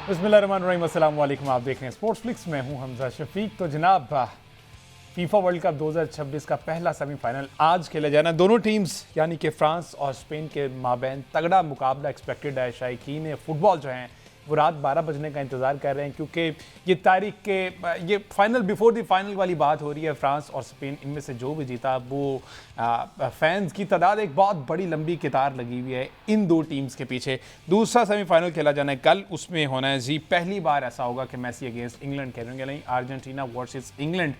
बिस्मिल्लाहिर्रहमानिर्रहीम, अस्सलाम वालेकुम। आप देख रहे हैं स्पोर्ट्स फ्लिक्स, मैं हूं हमजा शफीक। तो जनाब, फीफा वर्ल्ड कप 2026 का पहला सेमीफाइनल आज खेला जाना। दोनों टीम्स यानी कि फ्रांस और स्पेन के माबैन तगड़ा मुकाबला एक्सपेक्टेड है। शायकीन फुटबॉल जो हैं वो रात 12 बजने का इंतज़ार कर रहे हैं, क्योंकि ये तारीख के ये फाइनल बिफोर द फाइनल वाली बात हो रही है। फ्रांस और स्पेन, इनमें से जो भी जीता वो फैंस की तादाद एक बहुत बड़ी लंबी कतार लगी हुई है इन दो टीम्स के पीछे। दूसरा सेमीफाइनल खेला जाना है कल, उसमें होना है जी पहली बार ऐसा होगा कि मेसी अगेंस्ट इंग्लैंड खेलेंगे, नहीं अर्जेंटीना वर्सेस इंग्लैंड,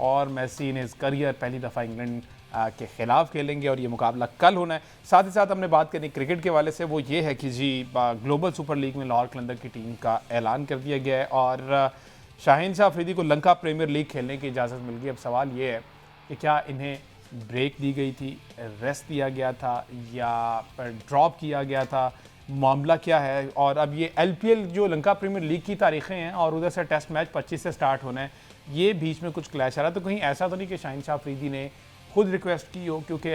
और मेसी इन हिज करियर पहली दफ़ा इंग्लैंड के खिलाफ खेलेंगे और ये मुकाबला कल होना है। साथ ही साथ हमने बात करनी क्रिकेट के वाले से, वो ये है कि जी ग्लोबल सुपर लीग में लाहौर कलंदर की टीम का ऐलान कर दिया गया है और शाहीन शाह अफरीदी को लंका प्रीमियर लीग खेलने की इजाज़त मिल गई। अब सवाल ये है कि क्या इन्हें ब्रेक दी गई थी, रेस्ट दिया गया था या ड्रॉप किया गया था, मामला क्या है। और अब ये LPL जो लंका प्रीमियर लीग की तारीखें हैं और उधर से टेस्ट मैच 25 से स्टार्ट होना है, ये बीच में कुछ क्लैश आ रहा है। तो कहीं ऐसा तो नहीं कि शाहीन शाह अफरीदी ने खुद रिक्वेस्ट की हो, क्योंकि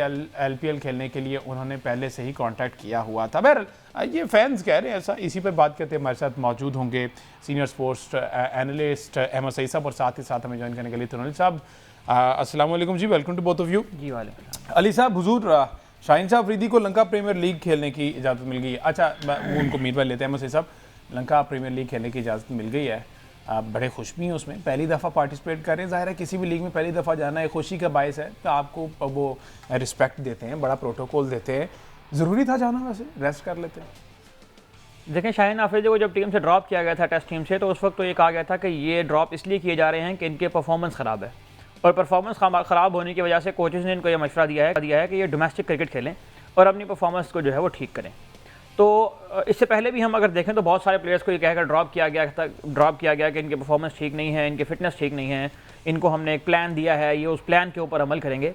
LPL खेलने के लिए उन्होंने पहले से ही कांटेक्ट किया हुआ था। बहरहाल ये फैंस कह रहे हैं ऐसा। इसी पर बात करते हैं, हमारे साथ मौजूद होंगे senior sports analyst Ahmed Saeed sahab और साथ ही साथ हमें ज्वाइन करने के लिए तुनल साहब। अस्सलाम वालेकुम जी, welcome to both of you. जी वालेकुम। अली साहब, हुजूर शाहीन शाह अफरीदी को लंका प्रीमियर लीग खेलने की इजाज़त मिल गई है। अच्छा, वो उनको मीर भाई लेते हैं। अहमद सईद साहब, लंका प्रीमियर लीग खेलने की इजाज़त मिल गई है, आप बड़े खुश भी हैं उसमें, पहली दफ़ा पार्टिसिपेट कर रहे हैं। ज़ाहिर है किसी भी लीग में पहली दफ़ा जाना है खुशी का बायस है, तो आपको वो रिस्पेक्ट देते हैं, बड़ा प्रोटोकॉल देते हैं। ज़रूरी था जाना, वैसे रेस्ट कर लेते हैं। देखें, शाहीन अफरीदी को जब टीम से ड्रॉप किया गया था टेस्ट टीम से, तो उस वक्त तो ये कहा गया था कि ये ड्रॉप इसलिए किए जा रहे हैं कि इनके परफॉर्मेंस ख़राब है, और परफॉर्मेंस ख़राब होने की वजह से कोचेज़ ने इनको ये मशवरा दिया है कि ये डोमेस्टिक क्रिकेट खेलें और अपनी परफॉर्मेंस को जो है वो ठीक करें। तो इससे पहले भी हम अगर देखें तो बहुत सारे प्लेयर्स को ये कहकर ड्रॉप किया गया कि इनके परफॉर्मेंस ठीक नहीं है, इनके फिटनेस ठीक नहीं है, इनको हमने एक प्लान दिया है, ये उस प्लान के ऊपर अमल करेंगे।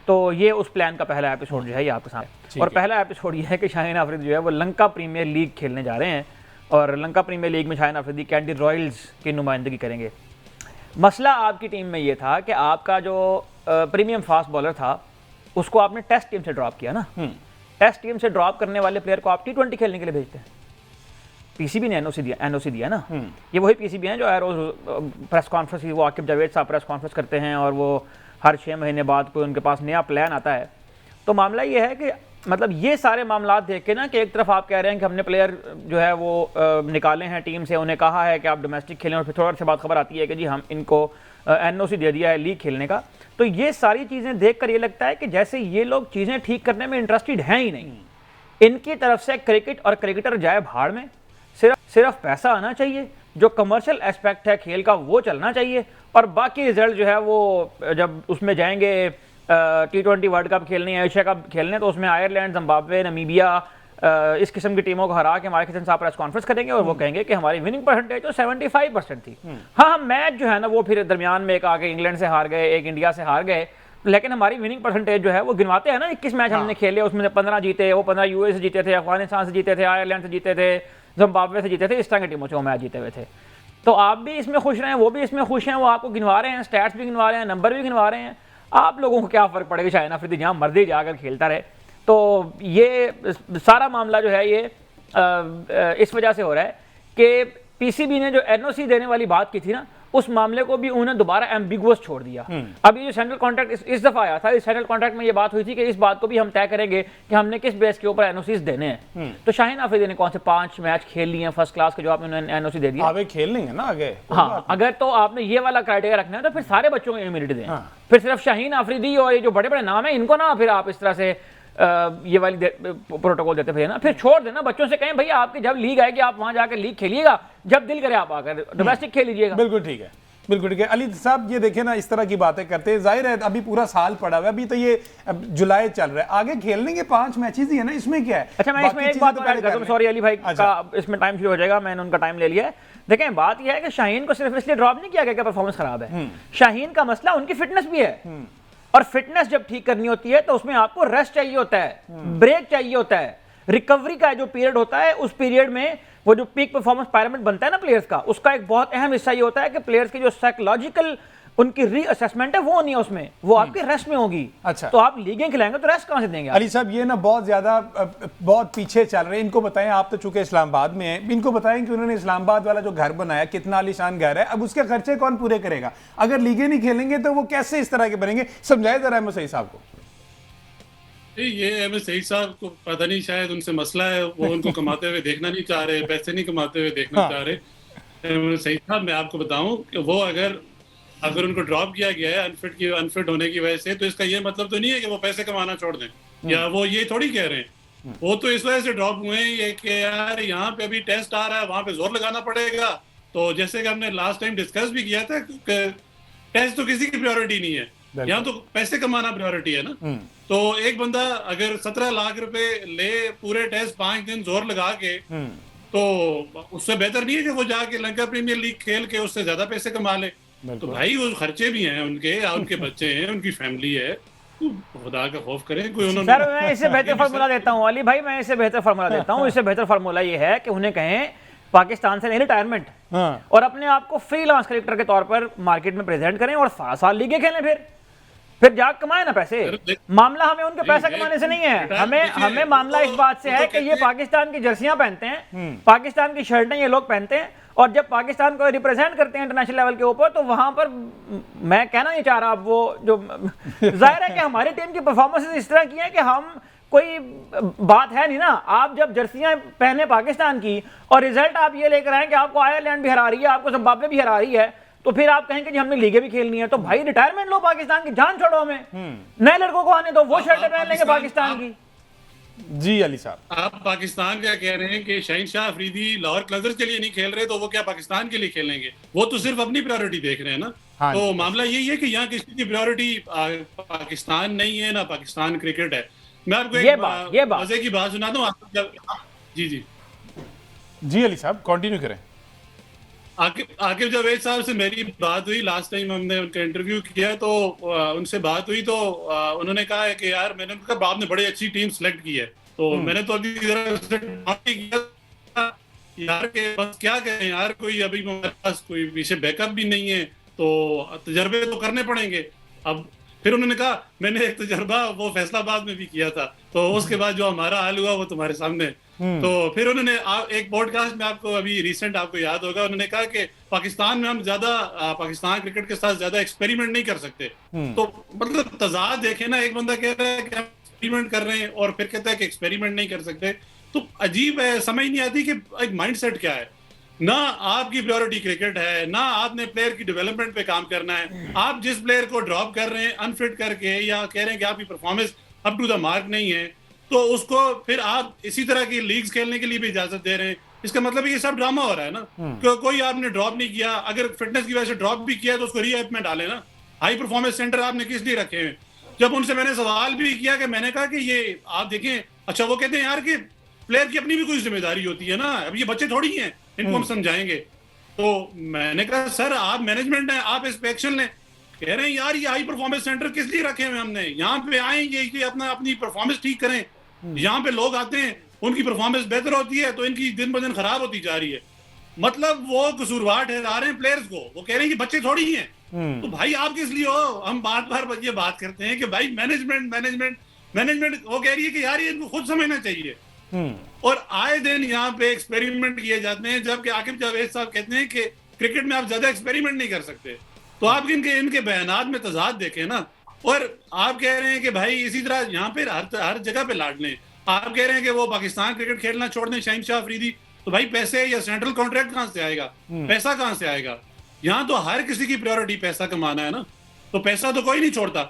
तो ये उस प्लान का पहला एपिसोड जो है ये आपके सामने, और पहला एपिसोड ये है कि शाहीन अफरीदी जो है वो लंका प्रीमियर लीग खेलने जा रहे हैं, और लंका प्रीमियर लीग में शाहीन अफरीदी कैंडी रॉयल्स की नुमाइंदगी करेंगे। मसला आपकी टीम में ये था कि आपका जो प्रीमियम फास्ट बॉलर था उसको आपने टेस्ट टीम से ड्रॉप किया ना। टेस्ट टीम से ड्रॉप करने वाले प्लेयर को आप T20 खेलने के लिए भेजते हैं। पीसीबी ने एनओसी दिया ना। ये वही पीसीबी हैं जो रोज प्रेस कॉन्फ्रेंस, वो आकिब जावेद साहब प्रेस कॉन्फ्रेंस करते हैं और वो हर 6 महीने बाद कोई उनके पास नया प्लान आता है। तो मामला ये है कि मतलब ये सारे मामला देख के ना, कि एक तरफ आप कह रहे हैं कि हमने प्लेयर जो है वो निकाले हैं टीम से, उन्हें कहा है कि आप डोमेस्टिक खेलें, और फिर थोड़ा सी बात खबर आती है कि जी हम इनको एनओसी दे दिया है लीग खेलने का। तो ये सारी चीज़ें देखकर ये लगता है कि जैसे ये लोग चीज़ें ठीक करने में इंटरेस्टेड हैं ही नहीं। इनकी तरफ से क्रिकेट और क्रिकेटर जाए भाड़ में, सिर्फ पैसा आना चाहिए, जो कमर्शियल एस्पेक्ट है खेल का वो चलना चाहिए, और बाकी रिजल्ट जो है वो जब उसमें जाएंगे T20 वर्ल्ड कप खेलने, एशिया कप खेलने, तो उसमें आयरलैंड, जिम्बाब्वे, नमीबिया, इस किस्म की टीमों को हरा के हमारे किसान साहब प्रेस कॉन्फ्रेंस करेंगे और वो कहेंगे कि हमारी विनिंग परसेंटेज तो 75% थी। हाँ, मैच जो है ना वो फिर दरमियान में एक आगे इंग्लैंड से हार गए, एक इंडिया से हार गए, लेकिन हमारी विनिंग परसेंटेज जो है वो गिनवाते हैं ना। 21 मैच हमने खेले, उसमें से 15 जीते, वो 15 यूएस से जीते थे, अफगानिस्तान से जीते थे, आयरलैंड से जीते थे, जिम्बाब्वे से जीते थे, इस तरह की टीमों से वो मैच जीते हुए थे। तो आप भी इसमें खुश रहें, वो भी इसमें खुश हैं, वो आपको गिनवा रहे हैं, स्टैट्स भी गिनवा रहे हैं, नंबर भी गिनवा रहे हैं। आप लोगों को क्या फ़र्क पड़ेगा, शाहीन अफरीदी जहाँ मर्जी जाकर खेलता रहे। तो ये सारा मामला जो है ये इस वजह से हो रहा है कि पीसीबी ने जो एनओसी देने वाली बात की थी ना, उस मामले को भी उन्होंने दोबारा एम्बिगुअस छोड़ दिया। अब ये जो सेंट्रल कॉन्ट्रैक्ट इस दफ़ा आया था, इस सेंट्रल कॉन्ट्रैक्ट में ये बात हुई थी कि इस बात को भी हम तय करेंगे कि हमने किस बेस के ऊपर एनओसीज देने हैं। तो शाहीन अफरीदी ने कौन से 5 मैच खेल लिए हैं फर्स्ट क्लास के, जो आपने एनओसी दे दिया। आगे खेल लेंगे ना आगे। हाँ, अगर तो आपने ये वाला क्राइटेरिया रखना है तो फिर सारे बच्चों को इम्यूनिटी दें। फिर सिर्फ शाहीन अफरीदी और ये जो बड़े बड़े नाम है इनको ना फिर आप इस तरह से ये वाली प्रोटोकॉल देते फिर ना, फिर छोड़ देना। बच्चों से कहें भैया आपकी जब लीग आएगी आप वहां जाकर लीग खेलिएगा, जब दिल करे आप आकर डोमेस्टिक खेल लीजिएगा। बिल्कुल ठीक है, बिल्कुल ठीक है। अली साहब, ये देखें ना, इस तरह की बातें करते हैं, जाहिर है अभी पूरा साल पड़ा हुआ है, अभी तो ये जुलाई चल रहा है, आगे खेलने के 5 मैचेस ही है ना, इसमें क्या है। अच्छा, मैं इसमें एक बात ऐड कर दूं, सॉरी अली भाई का इसमें टाइम शुरू हो जाएगा, मैंने उनका टाइम ले लिया है। देखें, बात यह है कि शाहीन को सिर्फ इसलिए ड्रॉप नहीं किया गया कि परफॉर्मेंस खराब है। शाहीन का मसला उनकी फिटनेस भी है, और फिटनेस जब ठीक करनी होती है तो उसमें आपको रेस्ट चाहिए होता है, ब्रेक चाहिए होता है, रिकवरी का जो पीरियड होता है, उस पीरियड में वो जो पीक परफॉर्मेंस पैरामीटर बनता है ना प्लेयर्स का, उसका एक बहुत अहम हिस्सा ये होता है कि प्लेयर्स की जो साइकोलॉजिकल उनकी रीअसेसमेंट है वो नहीं है उसमें, वो आपके रेस्ट में होगी। अच्छा। तो आप लीगें खिलाएंगे तो रेस्ट कहां से देंगे आप? अली साहब ये ना बहुत ज्यादा बहुत पीछे चल रहे हैं, इनको बताएं, आप तो चूंकि इस्लामाबाद में हैं, इनको बताएं कि उन्होंने इस्लामाबाद वाला जो घर बनाया कितना आलीशान घर है, अब उसके खर्चे कौन पूरे करेगा? अगर लीगें नहीं खेलेंगे तो वो कैसे इस तरह के बनेंगे? समझाए जरा अहमद सईद साहब को। ये अहमद सईद साहब को पता नहीं, शायद उनसे मसला है, वो उनको कमाते हुए देखना नहीं चाह रहे, पैसे नहीं कमाते हुए देखना चाह रहे। अहमद सईद साहब, मैं आपको बताऊं कि वो अगर उनको ड्रॉप किया गया है अनफिट होने की वजह से, तो इसका ये मतलब तो नहीं है कि वो पैसे कमाना छोड़ दें, या वो ये थोड़ी कह रहे हैं। वो तो इस वजह से ड्रॉप हुए हैं ये कि यार यहाँ पे अभी टेस्ट आ रहा है, वहां पे जोर लगाना पड़ेगा। तो जैसे कि हमने लास्ट टाइम डिस्कस भी किया था, टेस्ट तो किसी की प्रायोरिटी नहीं है, यहाँ तो पैसे कमाना प्रायोरिटी है ना। तो एक बंदा अगर 17 लाख रुपए ले पूरे टेस्ट 5 दिन जोर लगा के, तो उससे बेहतर नहीं है कि वो जाके लंका प्रीमियर लीग खेल के उससे ज्यादा पैसे कमा ले। तो भाई वो खर्चे भी हैं उनके बच्चे हैं, उनकी फैमिली है, तो खुदा का खौफ करें कोई। उन्होंने सर मैं इससे बेहतर फार्मूला देता हूँ अली भाई, मैं इससे बेहतर फार्मूला देता हूँ। इससे बेहतर फार्मूला ये है कि उन्हें कहें पाकिस्तान से नहीं रिटायरमेंट, और अपने आप को फ्रीलांस क्रिकेटर के तौर पर मार्केट में प्रेजेंट करें और 7 साल लीगें खेलें, फिर जाग कमाए ना पैसे। मामला हमें उनके पैसा कमाने से नहीं है, हमें मामला इस बात से है कि ये पाकिस्तान की जर्सियां पहनते हैं, पाकिस्तान की शर्टें ये लोग पहनते हैं, और जब पाकिस्तान को रिप्रेजेंट करते हैं इंटरनेशनल लेवल के ऊपर, तो वहां पर मैं कहना नहीं चाह रहा, अब वो जो जाहिर है कि हमारी टीम की परफॉर्मेंसेस इस तरह की हैं कि हम कोई बात है नहीं ना। आप जब जर्सियां पहने पाकिस्तान की और रिजल्ट आप ये लेकर आए कि आपको आयरलैंड भी हरा रही है, आपको जिम्बाब्वे भी हरा रही है, तो फिर आप कहेंगे जी हमने लीगें भी खेलनी है, तो भाई रिटायरमेंट लो, पाकिस्तान की जान छोड़ो, हमें नए लड़कों को आने दो, वो शर्टें पहन लेंगे पाकिस्तान की। जी अली साहब, आप पाकिस्तान क्या कह रहे हैं कि शाहीन शाह अफरीदी लाहौर क्लजर्स के लिए नहीं खेल रहे, तो वो क्या पाकिस्तान के लिए खेलेंगे? वो तो सिर्फ अपनी प्रायोरिटी देख रहे हैं ना। हाँ, तो मामला यही है कि यहाँ किसी की प्रायोरिटी पाकिस्तान नहीं है ना पाकिस्तान क्रिकेट है। मैं आपको एक मजे की बात सुनाता हूँ। जी जी अली साहब कंटिन्यू करें। आकिब जावेद साहब से मेरी बात हुई, लास्ट टाइम हमने उनका इंटरव्यू किया, तो उनसे बात हुई, तो उन्होंने कहा है कि यार, मैंने उनका आपने बड़ी अच्छी टीम सेलेक्ट की है, तो मैंने तो अभी किया यार के बस क्या करें यार, कोई अभी हमारे पास कोई पीछे बैकअप भी नहीं है, तो तजर्बे तो करने पड़ेंगे। अब फिर उन्होंने कहा मैंने एक तजर्बा वो फैसलाबाद में भी किया था, तो उसके बाद जो हमारा हाल हुआ वो तुम्हारे सामने। तो फिर उन्होंने एक पॉडकास्ट में, आपको अभी रिसेंट आपको याद होगा, उन्होंने कहा कि पाकिस्तान में हम ज्यादा पाकिस्तान क्रिकेट के साथ ज्यादा एक्सपेरिमेंट नहीं कर सकते। तो मतलब तजाद देखे ना, एक बंदा कह रहा है कि हम एक्सपेरिमेंट कर रहे हैं और फिर कहता है कि एक्सपेरिमेंट नहीं कर सकते, तो अजीब है, समझ नहीं आती कि एक माइंडसेट क्या है। ना आपकी प्रायोरिटी क्रिकेट है, ना आपने प्लेयर की डेवलपमेंट पे काम करना है। आप जिस प्लेयर को ड्रॉप कर रहे हैं अनफिट करके, या कह रहे हैं कि आपकी performance up to the mark नहीं है, तो उसको फिर आप इसी तरह की लीग्स खेलने के लिए भी इजाजत दे रहे हैं। इसका मतलब ये सब ड्रामा हो रहा है ना, कोई आपने ड्रॉप नहीं किया, अगर फिटनेस की वजह से ड्रॉप भी किया तो उसको रीएप में डाले ना। हाई परफॉर्मेंस सेंटर आपने किस लिए रखे हैं? जब उनसे मैंने सवाल भी किया कि मैंने कहा कि ये आप देखें, अच्छा वो कहते हैं यार कि प्लेयर की अपनी भी कोई जिम्मेदारी होती है ना, अब ये बच्चे थोड़ी हैं इनको हम समझाएंगे। तो मैंने कहा सर आप मैनेजमेंट है, आप इस पे एक्शन लें। कह रहे हैं यार ये हाई परफॉर्मेंस सेंटर किस लिए रखे हुए हमने, यहाँ पे आएंगे ये अपनी परफॉर्मेंस ठीक करें। यहाँ पे लोग आते हैं, उनकी परफॉर्मेंस बेहतर होती है, तो इनकी दिन ब दिन खराब होती जा रही है। मतलब वो कसूरवार ठहरा रहे हैं प्लेयर्स को, वो कह रहे हैं कि बच्चे थोड़ी ही हैं। तो भाई आप किस लिए हो? हम बार बार ये बात करते हैं कि भाई मैनेजमेंट वो कह रही है कि यार ये इनको खुद समझना चाहिए। और आए दिन यहाँ पे एक्सपेरिमेंट किए जाते हैं, जबकि आकिब जावेद साहब कहते हैं कि क्रिकेट में आप ज्यादा एक्सपेरिमेंट नहीं कर सकते। तो आप इनके बयानात में तजाद देखें ना। और आप कह रहे हैं कि भाई इसी तरह यहाँ पे हर जगह पे लाड लें। आप कह रहे हैं कि वो पाकिस्तान क्रिकेट खेलना छोड़ दें शाहीन शाह अफरीदी, तो भाई पैसे या सेंट्रल कॉन्ट्रैक्ट कहाँ से आएगा, पैसा कहाँ से आएगा? यहाँ तो हर किसी की प्रायोरिटी पैसा कमाना है ना, तो पैसा तो कोई नहीं छोड़ता।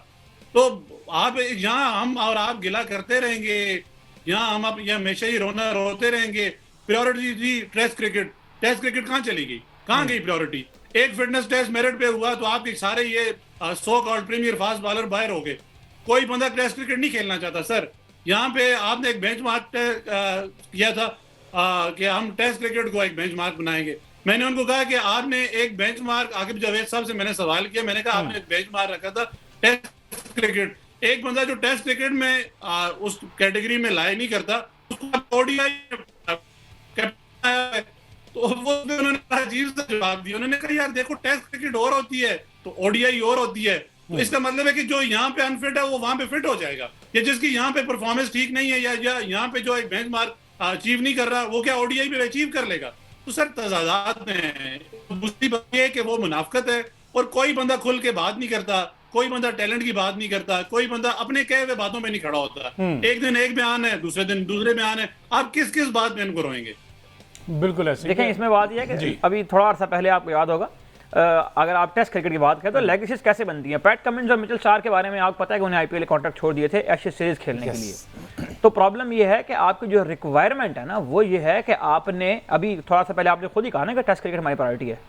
तो आप यहाँ हम और आप गिला करते रहेंगे, यहाँ हम आप हमेशा ही रोते रहेंगे। प्रायोरिटी थी टेस्ट क्रिकेट कहाँ चली गई, कहाँ गई प्रायोरिटी? एक फिटनेस टेस्ट मेरिट पे हुआ तो आपके सारे ये so called premier fast bowler बाहर हो गए। कोई बंदा टेस्ट क्रिकेट नहीं खेलना चाहता सर। यहाँ पे आपने एक बेंचमार्क किया था कि हम टेस्ट क्रिकेट को एक बेंचमार्क बनाएंगे। मैंने उनको कहा कि आपने एक बेंचमार्क, आकिब जावेद साहब से मैंने सवाल किया, मैंने कहा आपने एक बेंचमार्क रखा था टेस्ट क्रिकेट, एक बंदा जो टेस्ट क्रिकेट में उस कैटेगरी में लाया नहीं करता उसको तो वो उन्होंने अजीब सा जवाब दिया। उन्होंने कहा यार देखो टेस्ट क्रिकेट और होती है तो ओडीआई और होती है। तो इसका मतलब है कि जो यहाँ पे अनफिट है वो वहां पे फिट हो जाएगा, या जिसकी यहाँ पे परफॉर्मेंस ठीक नहीं है, या यहाँ पे जो एक बेंचमार्क अचीव नहीं कर रहा, वो क्या ओडीआई पे अचीव कर लेगा? तो सर तजादात में दूसरी बात ये है कि वो मुनाफकत है, और कोई बंदा खुल के बात नहीं करता, कोई बंदा टैलेंट की बात नहीं करता, कोई बंदा अपने कहे हुए बातों में नहीं खड़ा होता। एक दिन एक बयान है, दूसरे दिन दूसरे बयान है, आप किस किस बात में इनको रोएंगे? बिल्कुल ऐसे देखें, इसमें बात यह है कि अभी थोड़ा अर्सा पहले आपको याद होगा, अगर आप टेस्ट क्रिकेट की बात करें तो लेगेसीज कैसे बनती हैं। पैट कमिंस और मिचेल स्टार्क के बारे में आपको पता है कि उन्हें आईपीएल कॉन्ट्रैक्ट छोड़ दिए थे एशेज सीरीज खेलने के लिए। तो प्रॉब्लम ये है कि आपकी जो रिक्वायरमेंट है ना, वो ये है कि आपने अभी थोड़ा सा पहले आपने खुद ही कहा ना कि टेस्ट क्रिकेट हमारी प्रायोरिटी है।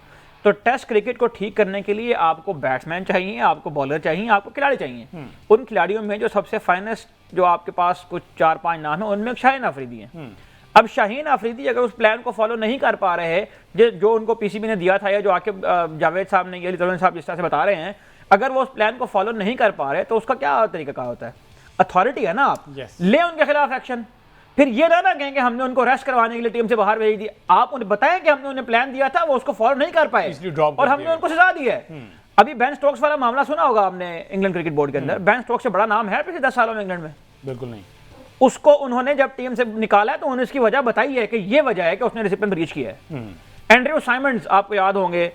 तो टेस्ट क्रिकेट को ठीक करने के लिए आपको बैट्समैन चाहिए, आपको बॉलर चाहिए, आपको खिलाड़ी चाहिए। उन खिलाड़ियों में जो सबसे फाइनेस्ट जो आपके पास कुछ 4-5 नाम है, उनमें शाहीन अफरीदी है। अब शाहीन अफरीदी अगर उस प्लान को फॉलो नहीं कर पा रहे हैं जो उनको पीसीबी ने दिया था, या जो आके जावेद साहब ने, अली तलवन साहब जिस तरह से बता रहे हैं, अगर वो उस प्लान को फॉलो नहीं कर पा रहे तो उसका क्या तरीका क्या होता है? अथॉरिटी है ना, आप ले उनके खिलाफ एक्शन। फिर ये ना कहें कि हमने उनको रेस्ट करवाने के लिए टीम से बाहर भेज दी। आप उन्हें बताएं कि हमने उन्हें प्लान दिया था, वो उसको फॉलो नहीं कर पाए और हमने उनको सजा दी है। अभी बेन स्टोक्स वाला मामला सुना होगा आपने इंग्लैंड क्रिकेट बोर्ड के अंदर। बेन स्टोक्स से बड़ा नाम है पिछले 10 सालों में इंग्लैंड में? बिल्कुल नहीं। उसको उन्होंने जब टीम से निकाला है तो उन्होंने इसकी वजह बताई है कि ये वजह है कि उसने डिसिप्लिन ब्रीच किया है। एंड्रयू साइमंड्स आपको याद होंगे,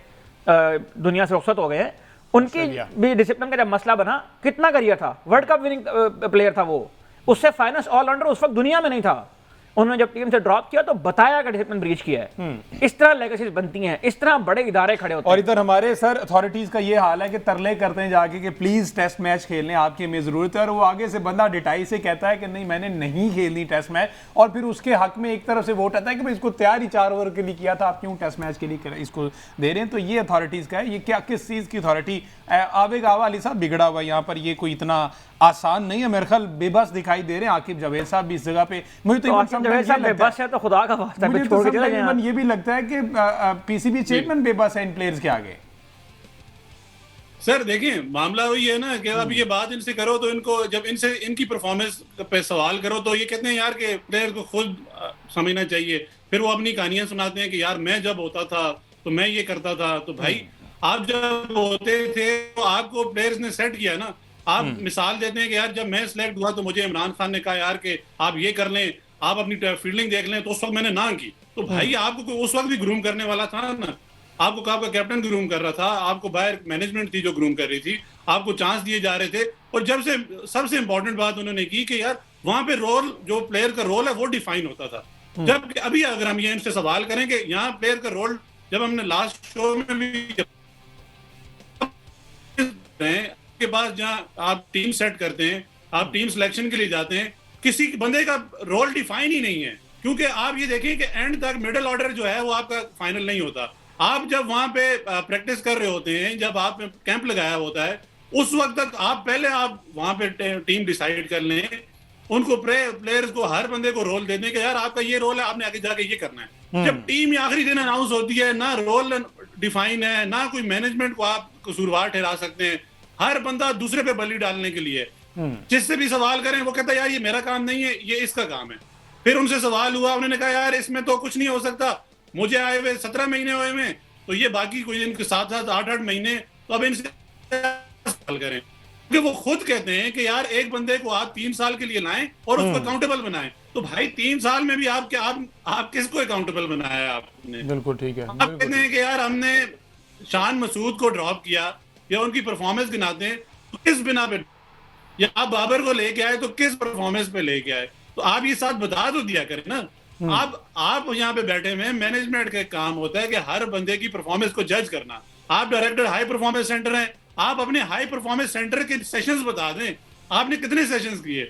दुनिया से रुखसत हो गए हैं, उनकी भी डिसिप्लिन का जब मसला बना, कितना करियर था, वर्ल्ड कप विनिंग प्लेयर था वो, उससे फाइनेंस ऑलराउंडर उस वक्त दुनिया में नहीं था। उन्होंने जब टीम से ड्रॉप किया तो बताया कि डिसिप्लिन ब्रीच किया है। इस तरह लेगेसीज बनती हैं, इस तरह बड़े इदारे खड़े होते हैं। और इधर हमारे सर अथॉरिटीज का ये हाल है कि तरले करते हैं जाके कि प्लीज टेस्ट मैच खेलने आपकी हमें जरूरत है, और वो आगे से बंदा डिटाई से कहता है कि नहीं मैंने नहीं खेलनी टेस्ट मैच, और फिर उसके हक में एक तरफ से वोट आता है कि भाई इसको तैयार ही 4 ओवर के लिए किया था, आप क्यों टेस्ट मैच के लिए इसको दे रहे हैं? तो ये अथॉरिटीज का है। ये क्या किस चीज की अथॉरिटी? आवेग आवा अली साहब बिगड़ा हुआ यहाँ पर, ये कोई इतना आसान नहीं है। मेरे ख्याल बेबस दिखाई दे रहे हैं आकिब जावेद साहब भी इस जगह पे। मुझे तो बेबस है तो खुदा का वास्ता मुझे तो ये भी लगता है कि पीसीबी चेयरमैन बेबस है इन प्लेयर्स के आगे। सर देखिए, मामला वही है ना कि अब ये बात इनसे करो तो इनको, जब इनसे इनकी परफॉर्मेंस पे सवाल करो तो ये कहते हैं यार कि प्लेयर को खुद समझना चाहिए। फिर वो अपनी कहानियां सुनाते हैं कि यार मैं जब होता था तो मैं ये करता था। तो भाई आप जब होते थे तो आपको प्लेयर्स ने सेट किया ना। आप मिसाल देते हैं कि यार जब मैं सिलेक्ट हुआ तो मुझे इमरान खान ने कहा यार कि आप ये कर लें, आप अपनी फील्डिंग देख लें, तो उस वक्त मैंने ना की। तो भाई आपको उस वक्त भी ग्रूम करने वाला था ना, आपको आपका कैप्टन ग्रूम कर रहा था, आपको बाहर मैनेजमेंट थी जो ग्रूम कर रही थी, आपको चांस दिए जा रहे थे। और जब से सबसे इंपॉर्टेंट बात उन्होंने की कि यार वहां पे रोल, जो प्लेयर का रोल है वो डिफाइन होता था। जब अभी अगर हम ये इनसे सवाल करें कि यहाँ प्लेयर का रोल, जब हमने लास्ट शो में भी के पास जहाँ आप टीम सेट करते हैं, आप टीम सिलेक्शन के लिए जाते हैं, किसी बंदे का रोल डिफाइन ही नहीं है। क्योंकि आप ये देखें कि एंड तक मिडिल ऑर्डर जो है वो आपका फाइनल नहीं होता। आप जब वहां पे प्रैक्टिस कर रहे होते हैं, जब आप कैंप लगाया होता है, उस वक्त तक आप पहले आप वहां पे टीम डिसाइड कर लें, उनको प्लेयर्स को, हर बंदे को रोल दे दें कि यार आपका ये रोल है, आपने आगे जाके ये करना है। जब टीम आखिरी दिन अनाउंस होती है, ना रोल डिफाइन है, ना कोई मैनेजमेंट को आप कसूरवार ठहरा सकते हैं। हर बंदा दूसरे पे बलि डालने के लिए, जिससे भी सवाल करें वो कहता है यार ये मेरा काम नहीं है, ये इसका काम है। फिर उनसे सवाल हुआ, उन्होंने कहा यार इसमें तो कुछ नहीं हो सकता, मुझे आए हुए 17 महीने हुए में, तो ये बाकी कोई इनके 7-7 8-8 महीने, तो अब इनसे सवाल करें। क्योंकि वो खुद कहते हैं कि यार एक बंदे को आप 3 साल के लिए लाएं और उसको अकाउंटेबल बनाएं। तो भाई 3 साल में भी आप क्या, आप किसको अकाउंटेबल बनाया आपने? बिल्कुल ठीक है। आप कहते हैं कि यार हमने शान मसूद को ड्रॉप किया या उनकी परफॉर्मेंस गिनाते हैं, तो किस बिना पे? या आप बाबर को लेके आए तो किस परफॉर्मेंस पे लेके आए? तो आप ये साथ बता तो दिया करें ना। आप यहाँ पे बैठे हुए, मैनेजमेंट का काम होता है कि हर बंदे की परफॉर्मेंस को जज करना। आप डायरेक्टर हाई परफॉर्मेंस सेंटर हैं, आप अपने हाई परफॉर्मेंस सेंटर के सेशंस बता दें, आपने कितने सेशंस किए,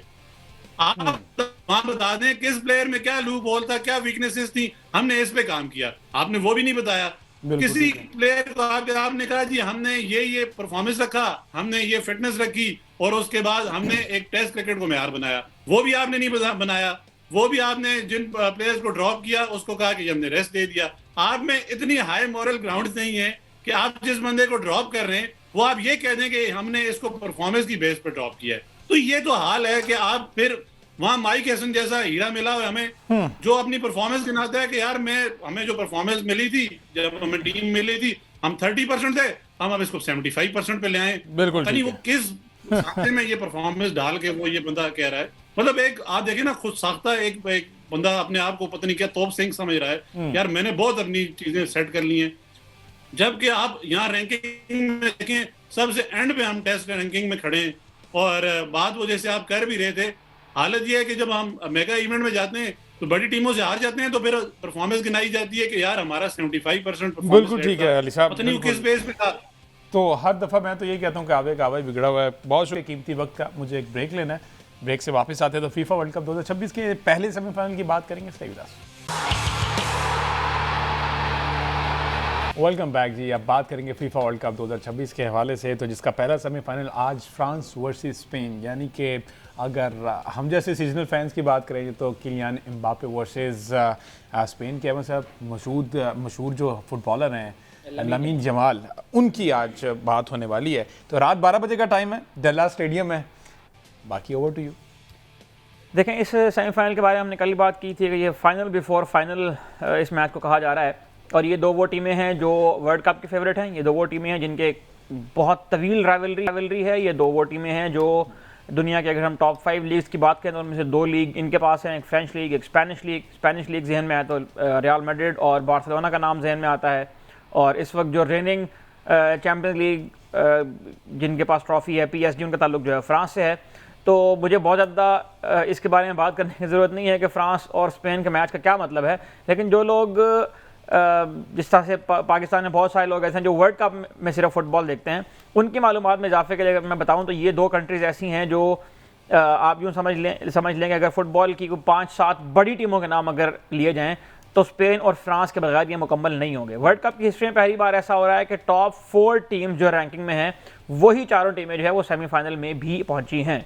आप वहां बता दें किस प्लेयर में क्या लूप होल था, क्या वीकनेसेस थी, हमने इस पे काम किया, आपने वो भी नहीं बताया। किसी प्लेयर को आपने कहा जी हमने ये परफॉर्मेंस रखा, हमने ये फिटनेस रखी, और उसके बाद हमने एक टेस्ट क्रिकेट को मेयार बनाया, वो भी आपने नहीं बनाया। वो भी आपने जिन प्लेयर्स को ड्रॉप किया उसको कहा कि हमने रेस्ट दे दिया। आप में इतनी हाई मॉरल ग्राउंड नहीं है कि आप जिस बंदे को ड्रॉप कर रहे हैं वो आप ये कह दें कि हमने इसको परफॉर्मेंस की बेस पर ड्रॉप किया है। तो ये तो हाल है कि आप फिर वहां माइक हैसन जैसा हीरा मिला है हमें, जो अपनी परफॉर्मेंस गिनाता है कि यार हमें जो परफॉर्मेंस मिली थी, जब हमें टीम मिली थी, हम 30% थे, हम अब इसको 75% पे ले आए। बिल्कुल पता नहीं ठीक वो किस साथे में ये परफॉर्मेंस डाल के वो ये बंदा कह रहा है, मतलब एक आप देखें ना, खुद साख्ता एक बंदा अपने आप को पता नहीं क्या तोप सिंह समझ रहा है, यार मैंने बहुत अपनी चीजें सेट कर ली हैं, जबकि आप यहाँ रैंकिंग में देखें सबसे एंड पे हम टेस्ट रैंकिंग में खड़े हैं। और बात वो जैसे आप कर भी रहे थे, हालत ये है कि जब हम मेगा इवेंट में जाते हैं तो बड़ी टीमों से हार जाते हैं तो फिर परफॉर्मेंस गिनाई जाती है कि यार हमारा 75% बिल्कुल ठीक है अली साहब, पता नहीं वो किस बेस पे था। तो हर दफ़ा मैं तो यही कहता हूँ कि आवे का आवा ही बिगड़ा हुआ है। बहुत शुक्रिया कीमती वक्त का। मुझे एक ब्रेक लेना है, ब्रेक से वापस आते हैं तो फीफा वर्ल्ड कप 2026 के पहले सेमीफाइनल की बात करेंगे। Stay with us. Welcome back जी। अब बात करेंगे फीफा वर्ल्ड कप 2026 के हवाले से, तो जिसका पहला सेमीफाइनल आज फ्रांस वर्सेस स्पेन, यानी कि अगर हम जैसे सीजनल फैंस की बात करें तो किलियान एम्बापे वर्सेस स्पेन के साहब मशहूर जो फुटबॉलर हैं लामीन जमाल, उनकी आज बात होने वाली है। तो रात 12 बजे का टाइम है, डल्ला स्टेडियम है। बाकी ओवर टू यू। देखें, इस सेमीफाइनल के बारे में हमने कल बात की थी कि ये फाइनल बिफोर फाइनल इस मैच को कहा जा रहा है, और ये दो वो टीमें हैं जो वर्ल्ड कप के फेवरेट हैं। ये दो वो टीमें हैं जिनके बहुत तवील राइवलरी है। ये दो वो टीमें हैं जो दुनिया के, अगर हम टॉप 5 लीग्स की बात करें तो उनमें से 2 लीग इनके पास हैं, एक फ्रेंच लीग, एक स्पेनिश लीग जहन में आए तो रियल मैड्रिड और बार्सिलोना का नाम जहन में आता है। और इस वक्त जो रेनिंग चैम्पियंस लीग जिनके पास ट्रॉफी है, PSG, उनका ताल्लुक जो है फ्रांस से है। तो मुझे बहुत ज़्यादा इसके बारे में बात करने की ज़रूरत नहीं है कि फ्रांस और स्पेन के मैच का क्या मतलब है, लेकिन जो लोग जिस तरह से पाकिस्तान में बहुत सारे लोग ऐसे हैं जो वर्ल्ड कप में सिर्फ फुटबॉल देखते हैं, उनकी मालूमात में इजाफे के लिए मैं बताऊं तो ये 2 कंट्रीज़ ऐसी हैं जो आप यूँ समझ लें कि अगर फुटबॉल की 5-7 बड़ी टीमों के नाम अगर लिए जाएं तो स्पेन और फ्रांस के बगैर ये मुकम्मल नहीं होंगे। वर्ल्ड कप की हिस्ट्री में पहली बार ऐसा हो रहा है कि टॉप 4 टीम्स जो रैंकिंग में हैं वही चारों टीमें जो है वो सेमीफाइनल में भी पहुंची हैं।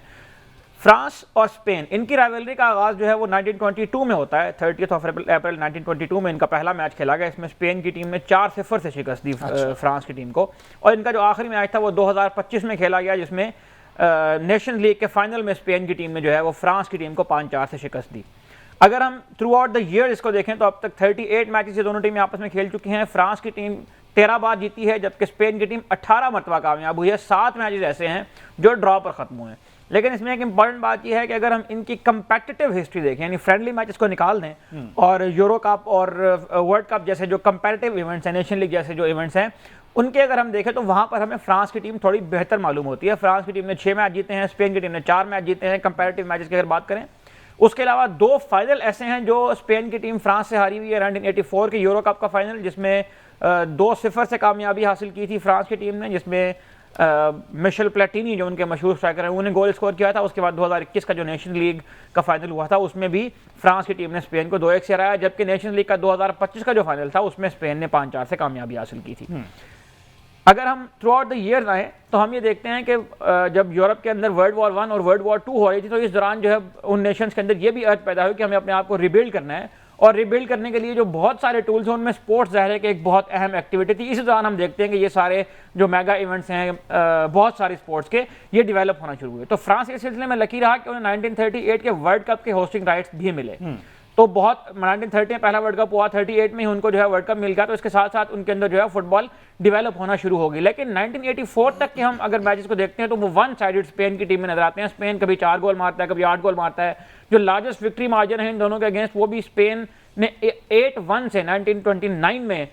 फ्रांस और स्पेन, इनकी राइवलरी का आगाज़ जो है वो 1922 में होता है। 30 अप्रैल 1922 में इनका पहला मैच खेला गया। इसमें स्पेन की टीम ने 4-0 से शिकस्त दी फ्रांस की टीम को। और इनका जो आखिरी मैच था वो 2025 में खेला गया, जिसमें नेशंस लीग के फाइनल में स्पेन की टीम ने जो है वो फ्रांस की टीम को 5-4 से शिकस्त दी। अगर हम थ्रू आउट द ईयर इसको देखें तो अब तक 38 मैचेस ये दोनों टीमें आपस में खेल चुकी हैं। फ्रांस की टीम 13 बार जीती है, जबकि स्पेन की टीम 18 मरतबा कामयाब हुई है। 7 मैचेस ऐसे हैं जो ड्रॉ पर ख़त्म हुए हैं। लेकिन इसमें एक इंपॉर्टेंट बात यह है कि अगर हम इनकी कंपेटिटिव हिस्ट्री देखें, यानी फ्रेंडली मैचेस को निकाल दें और यूरो कप और वर्ल्ड कप जैसे जो कंपेटिटिव इवेंट्स हैं, नेशन लीग जैसे जो इवेंट्स हैं, उनके अगर हम देखें तो वहाँ पर हमें फ्रांस की टीम थोड़ी बेहतर मालूम होती है। फ्रांस की टीम ने 6 मैच जीते हैं, स्पेन की टीम ने 4 मैच जीते हैं कंपेटिटिव मैचेस की अगर बात करें। उसके अलावा 2 फाइनल ऐसे हैं जो स्पेन की टीम फ्रांस से हारी हुई है। 1984 के यूरो कप का फाइनल, जिसमें 2-0 से कामयाबी हासिल की थी फ्रांस की टीम ने, जिसमें मिशेल प्लेटिनी जो उनके मशहूर स्ट्राइकर हैं उन्हें गोल स्कोर किया था। उसके बाद 2021 का जो नेशन लीग का फाइनल हुआ था उसमें भी फ्रांस की टीम ने स्पेन को 2-1 से हराया, जबकि नेशन लीग का 2025 का जो फाइनल था उसमें स्पेन ने 5-4 से कामयाबी हासिल की थी। अगर हम थ्रू आउट द ईयर आए तो हम ये देखते हैं कि जब यूरोप के अंदर वर्ल्ड वॉर 1 और वर्ल्ड वॉर 2 हो रही थी तो इस दौरान जो है उन नेशंस के अंदर ये भी अर्थ पैदा हुई कि हमें अपने आप को रिबिल्ड करना है, और रिबिल्ड करने के लिए जो बहुत सारे टूल्स हैं उनमें स्पोर्ट्स ज़ाहिर है कि एक बहुत अहम एक्टिविटी थी। इसी दौरान हम देखते हैं कि ये सारे जो मेगा इवेंट्स हैं बहुत सारे स्पोर्ट्स के, ये डेवलप होना शुरू हुए। तो फ्रांस इस सिलसिले में लकी रहा कि उन्हें 1938 के वर्ल्ड कप के होस्टिंग राइट्स भी मिले। तो बहुत 1930 में पहला वर्ल्ड कप हुआ, 38 में ही उनको जो है वर्ल्ड कप मिल गया, तो इसके साथ साथ उनके अंदर जो है फुटबॉल डेवलप होना शुरू हो गई। लेकिन 1984 तक के हम अगर मैचेस को देखते हैं तो वो 1 साइडेड स्पेन की टीम में नजर आते हैं। स्पेन कभी 4 गोल मारता है, कभी 8 गोल मारता है। जो लार्जेस्ट विक्ट्री मार्जिन है इन दोनों के अगेंस्ट वो भी स्पेन ने 8-1 से 1929 में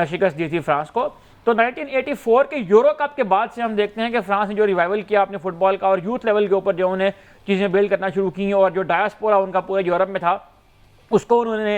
शिकस्त दी थी फ्रांस को। तो 1984 के यूरो कप के बाद से हम देखते हैं कि फ्रांस ने जो रिवाइवल किया अपने फुटबॉल का और यूथ लेवल के ऊपर जो उन्हें चीज़ें बिल्ड करना शुरू की, और जो डायस्पोरा उनका पूरे यूरोप में था उसको उन्होंने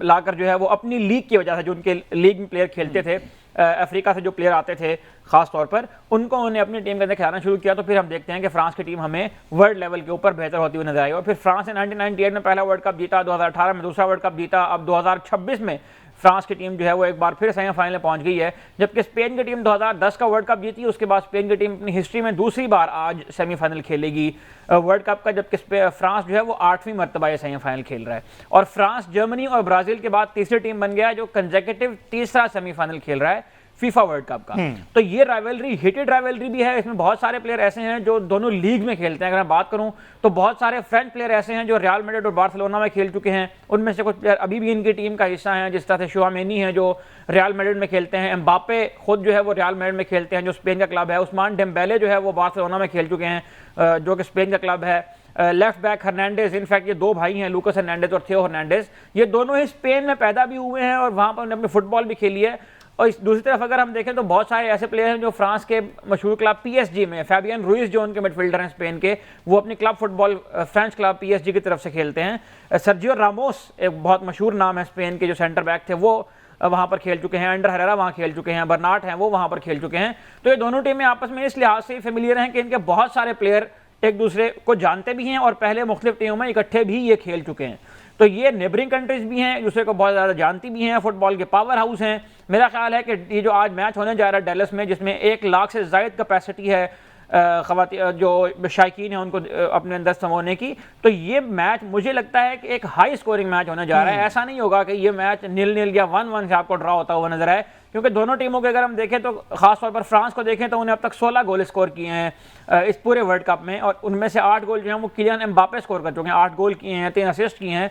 लाकर जो है वो अपनी लीग की वजह से, जो उनके लीग में प्लेयर खेलते थे अफ्रीका से जो प्लेयर आते थे खास तौर पर, उनको उन्होंने अपनी टीम के अंदर खिलाना शुरू किया। तो फिर हम देखते हैं कि फ्रांस की टीम हमें वर्ल्ड लेवल के ऊपर बेहतर होती हुई नजर आई। और फिर फ्रांस ने 1998 में पहला वर्ल्ड कप जीता, 2018 में दूसरा वर्ल्ड कप जीता, अब 2026 में फ्रांस की टीम जो है वो एक बार फिर सेमीफाइनल में पहुंच गई है। जबकि स्पेन की टीम 2010 का वर्ल्ड कप जीती, उसके बाद स्पेन की टीम अपनी हिस्ट्री में दूसरी बार आज सेमीफाइनल खेलेगी वर्ल्ड कप का, जबकि फ्रांस जो है वो 8वीं मरतबा ये सेमीफाइनल खेल रहा है। और फ्रांस जर्मनी और ब्राज़ील के बाद तीसरी टीम बन गया है जो कंसेक्यूटिव तीसरा सेमीफाइनल खेल रहा है। फीफा वर्ल्ड कप का। तो ये राइवलरी हिटेड राइवलरी भी है, इसमें बहुत सारे प्लेयर ऐसे हैं जो दोनों लीग में खेलते हैं। अगर मैं बात करूं तो बहुत सारे फ्रेंच प्लेयर ऐसे हैं जो रियल मैड्रिड और बार्सिलोना में खेल चुके हैं, उनमें से कुछ प्लेयर अभी भी इनकी टीम का हिस्सा हैं, जिस तरह से शुआमेनी है जो रियल मैड्रिड में खेलते हैं, एम्बापे खुद जो है वो रियल मैड्रिड में खेलते हैं जो स्पेन का क्लब है, उस्मान डेम्बेले जो है वो बार्सिलोना में खेल चुके हैं जो कि स्पेन का क्लब है, लेफ्ट बैक हर्नांडेज, इनफैक्ट ये दो भाई हैं लूकास हर्नांडेज और थियो हर्नांडेज, ये दोनों ही स्पेन में पैदा भी हुए हैं और वहाँ पर उन्होंने अपनी फुटबॉल भी खेली है। और इस दूसरी तरफ अगर हम देखें तो बहुत सारे ऐसे प्लेयर हैं जो फ्रांस के मशहूर क्लब पीएसजी में, फैबियन रुइस जो उनके मिडफील्डर हैं स्पेन के, वो अपनी club football French club PSG की तरफ से खेलते हैं। सर्जियो रामोस एक बहुत मशहूर नाम है स्पेन के जो सेंटर बैक थे, वो वहाँ पर खेल चुके हैं, अंडर हरेरा वहाँ खेल चुके हैं, बर्नाट हैं वो वहाँ पर खेल चुके हैं। तो ये दोनों टीमें आपस में इस लिहाज से फेमिलियर हैं कि इनके बहुत सारे प्लेयर एक दूसरे को जानते भी हैं और पहले मुख्तलिफ टीमों में इकट्ठे भी ये खेल चुके हैं। तो ये नेबरिंग कंट्रीज भी हैं, एक दूसरे को बहुत ज़्यादा जानती भी हैं, फुटबॉल के पावर हाउस हैं। मेरा ख्याल है कि ये जो आज मैच होने जा रहा है डेलस में, जिसमें 1 लाख से ज़ायद कैपेसिटी है ख़वातीन जो शायकीन हैं उनको अपने अंदर समोने की, तो ये मैच मुझे लगता है कि एक हाई स्कोरिंग मैच होने जा रहा है। ऐसा नहीं होगा कि ये मैच 0-0 या 1-1 से आपको ड्रॉ होता हुआ नजर आए, क्योंकि दोनों टीमों के अगर हम देखें तो खासतौर पर फ्रांस को देखें तो उन्हें अब तक 16 गोल स्कोर किए हैं इस पूरे वर्ल्ड कप में, और उनमें से 8 गोल जो हैं वो किलियन एम्बापे स्कोर कर चुके हैं, 8 गोल किए हैं, 3 असिस्ट किए हैं।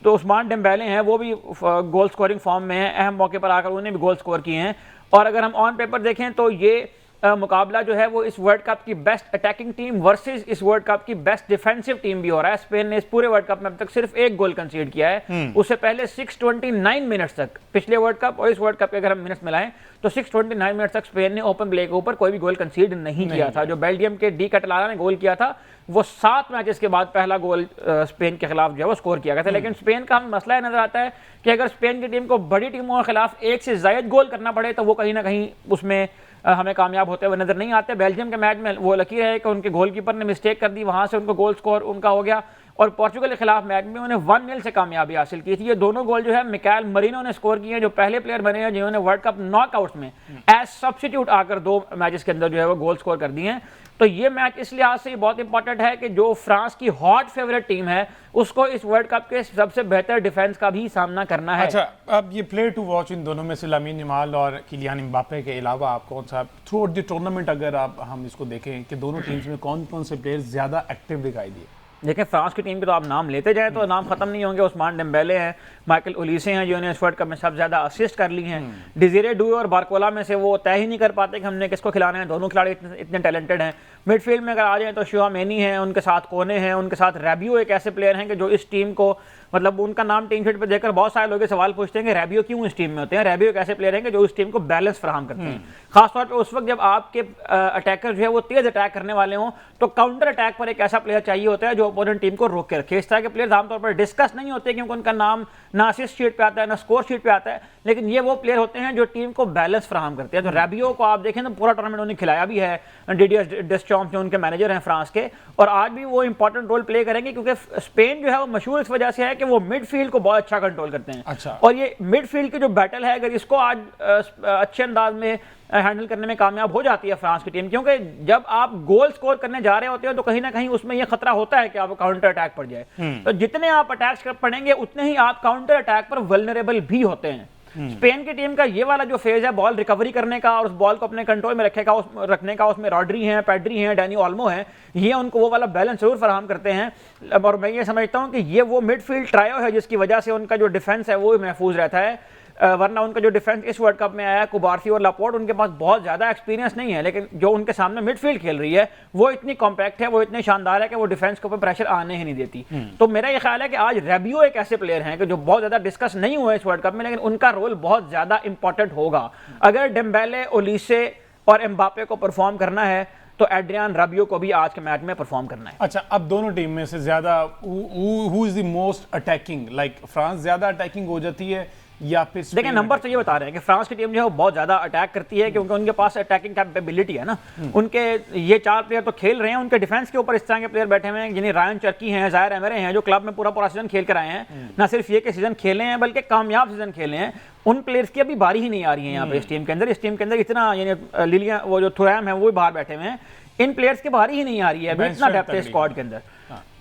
तो उस्मान डेम्बेले हैं वो भी गोल स्कोरिंग फॉर्म में हैं, अहम मौके पर आकर उन्हें भी गोल स्कोर किए हैं। और अगर हम ऑन पेपर देखें तो ये मुकाबला जो है वो इस वर्ल्ड कप की बेस्ट अटैकिंग टीम वर्सेस इस वर्ल्ड कप की बेस्ट डिफेंसिव टीम भी हो रहा है। स्पेन ने इस पूरे वर्ल्ड कप में अब तक सिर्फ 1 गोल कंसीड किया है, उससे पहले 629 मिनट्स तक, पिछले वर्ल्ड कप और इस वर्ल्ड कप के अगर हम मिनट्स मिलाएं तो 629 मिनट्स तक स्पेन ने ओपन प्ले के ऊपर कोई भी गोल कंसीड नहीं किया था। जो बेल्जियम के डी कटलारा ने गोल किया था वो 7 मैचेस के बाद पहला गोल स्पेन के खिलाफ जो है वो स्कोर किया गया था। लेकिन स्पेन का हमें मसला नजर आता है कि अगर स्पेन की टीम को बड़ी टीमों के खिलाफ 1 से ज़ायद गोल करना पड़े तो वो कहीं ना कहीं उसमें हमें कामयाब होते हुए नजर नहीं आते। बेल्जियम के मैच में वो लकी रहे कि उनके गोलकीपर ने मिस्टेक कर दी, वहां से उनको गोल स्कोर उनका हो गया, और पोर्चुगल के खिलाफ मैच में उन्हें 1-0 से कामयाबी हासिल की थी। ये दोनों गोल जो है मिकाएल मरीनो ने स्कोर किए हैं, जो पहले प्लेयर बने हैं जिन्होंने वर्ल्ड कप नॉकआउट्स में एज सब्स्टिट्यूट आकर 2 मैचेस के अंदर जो है वो गोल स्कोर कर दिए हैं। तो ये मैच इस लिहाज से बहुत इंपॉर्टेंट है कि जो फ्रांस की हॉट फेवरेट टीम है उसको इस वर्ल्ड कप के सबसे बेहतर डिफेंस का भी सामना करना है। अच्छा, अब ये प्लेयर टू वॉच इन दोनों में से लामीन यमाल और किलियान एम्बापे के अलावा आप कौन सा थ्रू आउट द टूर्नामेंट अगर आप हम इसको देखें कि दोनों टीम्स में कौन कौन से प्लेयर ज्यादा एक्टिव दिखाई दिए? देखें फ्रांस की टीम के तो आप नाम लेते जाए तो नाम खत्म नहीं होंगे। उस्मान डेम्बेले हैं, माइकल ओलिसे हैं जिन्होंने इस वर्ल्ड कप में सबसे ज्यादा असिस्ट कर ली हैं, डिज़िरे डुए और बारकोला में से वो तय ही नहीं कर पाते कि हमने किसको खिलाना है। दोनों खिलाड़ी इतने टैलेंटेड हैं। मिडफील्ड में अगर आ जाए तो शुआमेनी हैं, उनके साथ कोने हैं, उनके साथ रैबियो एक ऐसे प्लेयर हैं कि जो इस टीम को, मतलब उनका नाम टीम शीट पर देखकर बहुत सारे लोग सवाल पूछते हैं कि रैबियो क्यों इस टीम में होते हैं। रैबियो एक ऐसे प्लेयर हैं कि जो इस टीम को बैलेंस फराहम करते हैं, खासतौर पर उस वक्त जब आपके अटैकर जो है वो तेज अटैक करने वाले हों तो काउंटर अटैक पर एक ऐसा प्लेयर चाहिए होता है जो अपोनेंट टीम को रोक के रखे। इस तरह के प्लेयर आमतौर पर डिस्कस नहीं होते क्योंकि उनका नाम ना असिस्ट शीट पे आता है ना स्कोर शीट पे आता है, लेकिन ये वो प्लेयर होते हैं जो टीम को बैलेंस फराहम करते हैं। तो रैबियो को आप देखें तो पूरा टूर्नामेंट उन्हें खिलाया भी है डिडियर डेस्चॉम्स जो उनके मैनेजर हैं फ्रांस के, और आज भी वो इंपॉर्टेंट रोल प्ले करेंगे क्योंकि स्पेन जो है वो मशहूर इस वजह से है कि वो मिडफील्ड को बहुत अच्छा कंट्रोल करते हैं। अच्छा। और ये मिडफील्ड की जो बैटल है अगर इसको आज अच्छे अंदाज में हैंडल करने में कामयाब हो जाती है फ्रांस की टीम, क्योंकि जब आप गोल स्कोर करने जा रहे होते हो तो कहीं ना कहीं उसमें यह खतरा होता है कि आप काउंटर अटैक पड़ जाए। तो जितने आप अटैक्स कर पड़ेंगे उतने ही आप काउंटर अटैक पर वल्नरेबल भी होते हैं। स्पेन की टीम का ये वाला जो फेज है बॉल रिकवरी करने का और उस बॉल को अपने कंट्रोल में रखने का, उसमें रॉड्री हैं, पेड्री हैं, डैनी ओल्मो हैं, ये उनको वो वाला बैलेंस जरूर फराहम करते हैं। और मैं ये समझता हूँ कि ये वो मिडफील्ड ट्रायो है जिसकी वजह से उनका जो डिफेंस है वो महफूज रहता है, वरना उनका जो डिफेंस इस वर्ल्ड कप में आया है कुबारसी और लापोर्ट, उनके पास बहुत ज्यादा एक्सपीरियंस नहीं है, लेकिन जो उनके सामने मिडफील्ड खेल रही है वो इतनी कॉम्पैक्ट है, वो इतनी शानदार है कि वो डिफेंस के ऊपर प्रेशर आने ही नहीं देती। तो मेरा ये ख्याल है कि आज रैबियो एक ऐसे प्लेयर हैं कि जो बहुत ज्यादा डिस्कस नहीं हुए इस वर्ल्ड कप में, लेकिन उनका रोल बहुत ज्यादा इंपॉर्टेंट होगा। अगर डेम्बेले, ओलिसे और एम्बापे को परफॉर्म करना है तो एड्रियान रैबियो को भी आज के मैच में परफॉर्म करना है। अच्छा, अब दोनों टीम में से ज्यादा who is the most attacking, like France ज्यादा अटैकिंग हो जाती है या फिर देखिए नंबर तो ये बता रहे हैं कि फ्रांस की टीम जो है वो बहुत ज्यादा अटैक करती है क्योंकि उनके पास अटैकिंग कैपेबिलिटी है ना। उनके ये 4 प्लेयर तो खेल रहे हैं, उनके डिफेंस के ऊपर इस तरह के प्लेयर बैठे हुए हैं जिन्हें रायन चर्की हैं, जायर एमरे हैं, जो क्लब में पूरा सीजन खेल कर आए हैं। ना सिर्फ ये कि सीजन खेले हैं बल्कि कामयाब सीजन खेले हैं। उन प्लेयर्स की अभी बारी ही नहीं आ रही है यहाँ पे इस टीम के अंदर। इस टीम के अंदर इतना यानी लिलिया वो जो थुरैम है वो भी बाहर बैठे हुए हैं, इन प्लेयर्स की बारी ही नहीं आ रही है, अभी इतना डेप्थ है स्क्वाड के अंदर।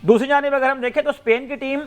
दूसरी जानिब अगर हम देखें तो स्पेन की टीम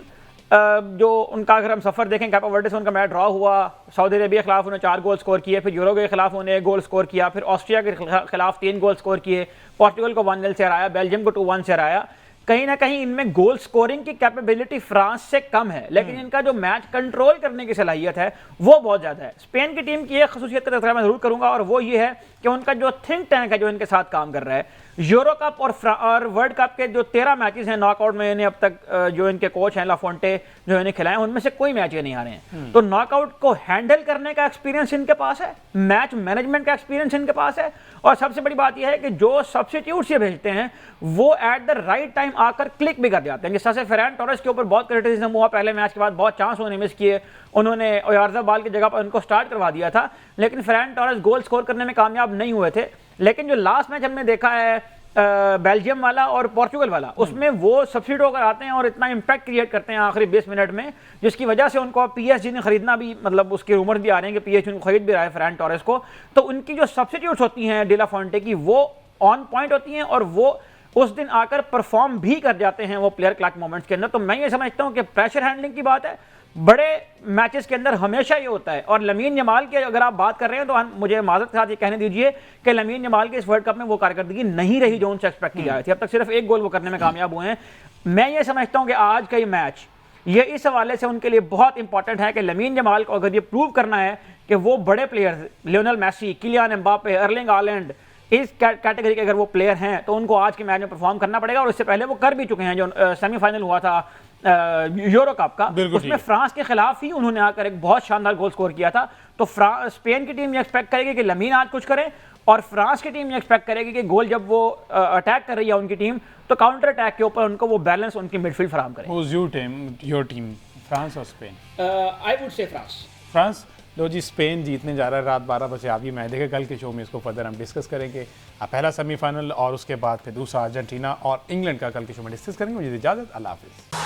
जो उनका अगर हम सफ़र देखें, कैप वर्डे से उनका मैच ड्रॉ हुआ, सऊदी अरेबिया के खिलाफ उन्होंने 4 गोल स्कोर किए, फिर यूरोगे के खिलाफ उन्होंने 1 गोल स्कोर किया, फिर ऑस्ट्रिया के खिलाफ 3 गोल स्कोर किए, पोर्टुगल को 1-0 से हराया, बेल्जियम को 2-1 से हराया। कहीं ना कहीं इनमें गोल स्कोरिंग की कैपेबिलिटी फ्रांस से कम है, लेकिन इनका जो मैच कंट्रोल करने की सलाहियत है वो बहुत ज़्यादा है। स्पेन की टीम की एक खसूसियत का तज़किरा मैं ज़रूर करूंगा, और वो ये है कि उनका जो थिंक टैंक है जो इनके साथ काम कर रहा है। यूरो कप और वर्ल्ड कप के जो 13 मैचेस हैं नॉकआउट में, इन्हें अब तक जो इनके कोच हैं लाफोंटे जो इन्हें खिलाए, उनमें से कोई मैच ये नहीं आ रहे हैं। तो नॉकआउट को हैंडल करने का एक्सपीरियंस इनके पास है, मैच मैनेजमेंट का एक्सपीरियंस इनके पास है, और सबसे बड़ी बात यह है कि जो सब्स्टिट्यूट्स ये भेजते हैं वो एट द राइट टाइम आकर क्लिक भी कर जाते हैं। जिस तरह से फेरान टोरेस के ऊपर बहुत क्रिटिसिज्म हुआ पहले मैच के बाद, बहुत चांस उन्होंने मिस किए, उन्होंने ओयारज़ाबाल की जगह पर उनको स्टार्ट करवा दिया था, लेकिन फेरान टोरेस गोल स्कोर करने में कामयाब नहीं हुए थे। लेकिन जो लास्ट मैच हमने देखा है बेल्जियम वाला और पोर्चुगल वाला, उसमें वो सब्सिट्यूट होकर आते हैं और इतना इम्पैक्ट क्रिएट करते हैं आखिरी 20 मिनट में, जिसकी वजह से उनको पीएसजी ने खरीदना भी, मतलब उसके रूमर्स भी आ रहे हैं कि पीएसजी उनको खरीद भी रहा है फेरान टोरेस को। तो उनकी जो सब्सिट्यूट्स होती हैं डिला फॉन्टे की, वो ऑन पॉइंट होती हैं और वो उस दिन आकर परफॉर्म भी कर जाते हैं वो प्लेयर क्लच मोमेंट्स के अंदर। तो मैं ये समझता हूं कि प्रेशर हैंडलिंग की बात है, बड़े मैचेस के अंदर हमेशा ये होता है। और लमीन यमाल की अगर आप बात कर रहे हैं तो मुझे माजरत के साथ ये कहने दीजिए कि लमीन यमाल के इस वर्ल्ड कप में वो कारकर्दगी नहीं रही जो उनसे एक्सपेक्ट की जा रही थी। अब तक सिर्फ 1 गोल वो करने में कामयाब हुए हैं। मैं ये समझता हूं कि आज का ये मैच ये इस हवाले से उनके लिए बहुत इंपॉर्टेंट है कि लमीन यमाल को अगर ये प्रूव करना है कि वो बड़े players, Lionel Messi, Kylian Mbappe, Erling Haaland, इस कैटेगरी के अगर वो प्लेयर हैं तो उनको आज के मैच में परफॉर्म करना पड़ेगा। और इससे पहले वो कर भी चुके हैं। जो सेमीफाइनल हुआ था यूरो कप का, उसमें फ्रांस के खिलाफ ही उन्होंने आकर एक बहुत शानदार गोल स्कोर किया था। तो स्पेन की टीम ये एक्सपेक्ट करेगी कि लमीन आज कुछ करे, और फ्रांस की टीम ये एक्सपेक्ट करेगी कि गोल जब वो अटैक कर रही है उनकी टीम, तो काउंटर अटैक के ऊपर उनको वो बैलेंस उनकी मिडफील्ड फराहम करे। Who's your team, फ्रांस और Spain? I would say France. लो जी, स्पेन जीतने जा रहा है। रात 12 बजे आप ये मैच देखें। कल के शो में इसको फर्दर हम डिस्कस करेंगे। पहला सेमीफाइनल और उसके बाद फिर दूसरा अर्जेंटीना और इंग्लैंड का कल के शो में डिस्कस करेंगे। मुझे इजाज़त, अल्लाह हाफिज़।